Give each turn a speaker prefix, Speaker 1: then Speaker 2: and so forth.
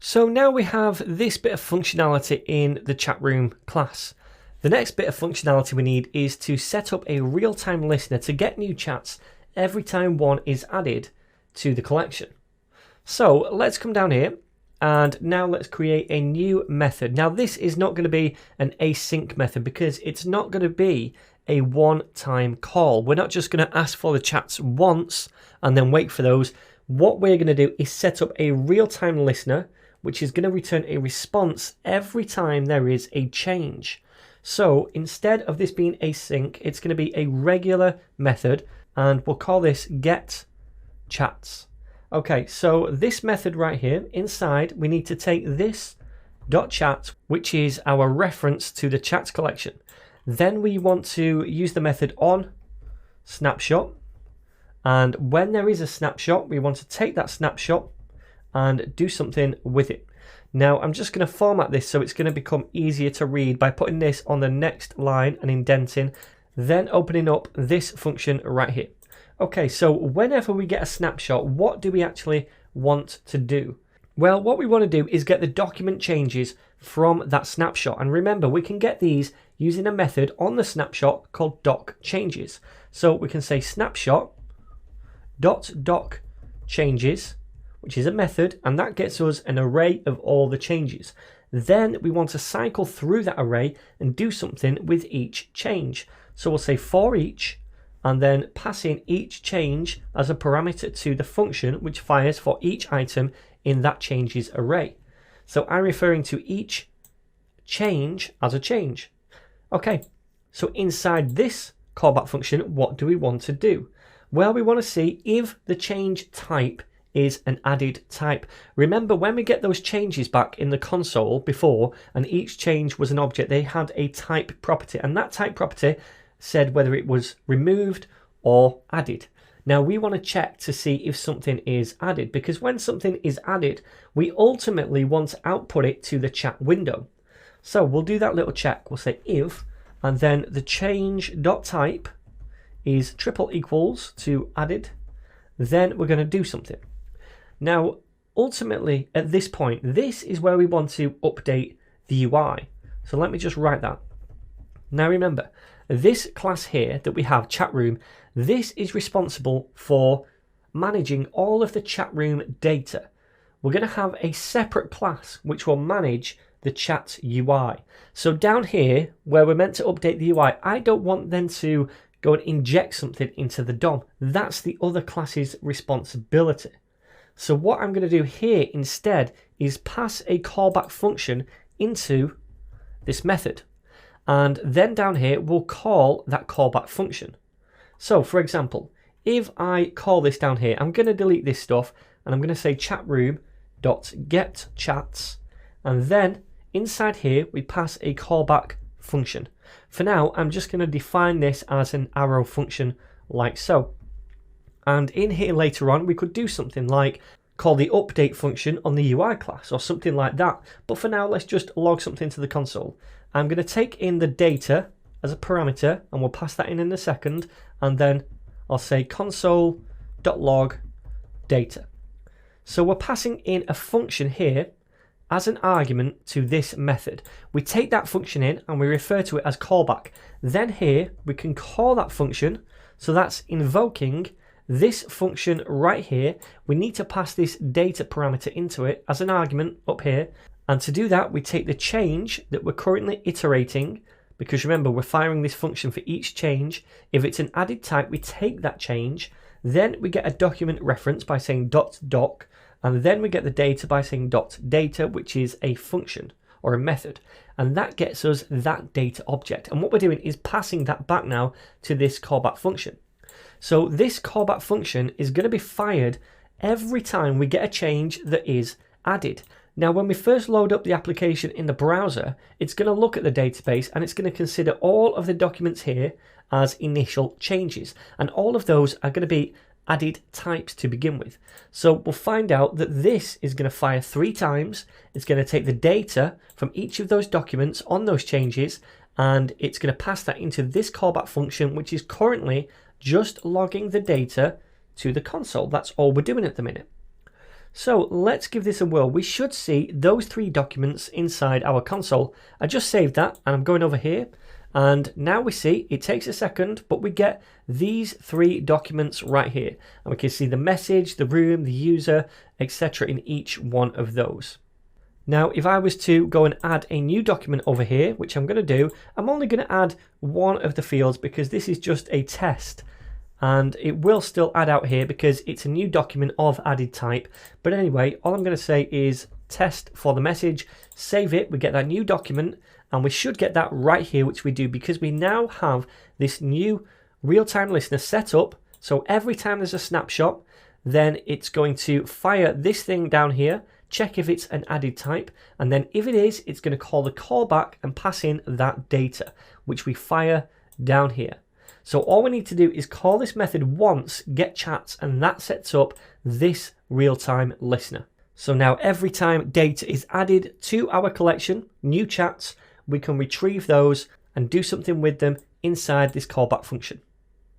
Speaker 1: So now we have this bit of functionality in the chat room class. The next bit of functionality we need is to set up a real-time listener to get new chats every time one is added to the collection. So let's come down here and now let's create a new method. Now this is not going to be an async method because it's not going to be a one-time call. We're not just going to ask for the chats once and then wait for those. What we're going to do is set up a real-time listener which is going to return a response every time there is a change. So instead of this being async, it's going to be a regular method and we'll call this get chats. Okay, so this method right here, inside we need to take this .chat, which is our reference to the chats collection. Then we want to use the method on snapshot, and when there is a snapshot, we want to take that snapshot and do something with it. Now I'm just going to format this so it's going to become easier to read by putting this on the next line and indenting, then opening up this function right here. Okay, so whenever we get a snapshot, what do we actually want to do? Well, what we want to do is get the document changes from that snapshot. And remember, we can get these using a method on the snapshot called docChanges. So we can say snapshot .doc changes, which is a method, and that gets us an array of all the changes. Then we want to cycle through that array and do something with each change. So we'll say for each, and then pass in each change as a parameter to the function which fires for each item in that changes array. So I'm referring to each change as a change. Okay, so inside this callback function, what do we want to do? Well, we want to see if the change type is an added type. Remember, when we get those changes back in the console before, and each change was an object, they had a type property, and that type property said whether it was removed or added. Now we want to check to see if something is added, because when something is added, we ultimately want to output it to the chat window. So we'll do that little check. We'll say if, and then the change.type is triple equals to added. Then we're going to do something. Now, ultimately at this point, this is where we want to update the UI. So let me just write that. Now remember, this class here that we have, chat room, this is responsible for managing all of the chat room data. We're going to have a separate class which will manage the chat UI. So down here where we're meant to update the UI, I don't want them to go and inject something into the DOM. That's the other class's responsibility. So what I'm going to do here instead is pass a callback function into this method. And then down here, we'll call that callback function. So for example, if I call this down here, I'm going to delete this stuff and I'm going to say chatroom.getChats. And then inside here, we pass a callback function. For now, I'm just going to define this as an arrow function like so. And in here later on, we could do something like call the update function on the UI class or something like that. But for now, let's just log something to the console. I'm going to take in the data as a parameter and we'll pass that in a second. And then I'll say console.log data. So we're passing in a function here as an argument to this method. We take that function in and we refer to it as callback. Then here we can call that function. So that's invoking this function right here. We need to pass this data parameter into it as an argument up here. And to do that, we take the change that we're currently iterating, because remember, we're firing this function for each change. If it's an added type, we take that change. Then we get a document reference by saying .doc, and then we get the data by saying .data, which is a function or a method. And that gets us that data object. And what we're doing is passing that back now to this callback function. So this callback function is going to be fired every time we get a change that is added. Now, when we first load up the application in the browser, it's going to look at the database and it's going to consider all of the documents here as initial changes. And all of those are going to be added types to begin with. So we'll find out that this is going to fire 3 times. It's going to take the data from each of those documents on those changes, and it's going to pass that into this callback function, which is currently just logging the data to the console. That's all we're doing at the minute. So let's give this a whirl. We should see those 3 documents inside our console. I just saved that and I'm going over here. And now we see, it takes a second, but we get these 3 documents right here. And we can see the message, the room, the user, etc. in each one of those. Now, if I was to go and add a new document over here, which I'm going to do, I'm only going to add one of the fields because this is just a test. And it will still add out here because it's a new document of added type. But anyway, all I'm going to say is test for the message, save it, we get that new document, and we should get that right here, which we do because we now have this new real-time listener set up. So every time there's a snapshot, then it's going to fire this thing down here, check if it's an added type, and then if it is, it's going to call the callback and pass in that data, which we fire down here. So all we need to do is call this method once, get chats, and that sets up this real-time listener. So now every time data is added to our collection, new chats, we can retrieve those and do something with them inside this callback function.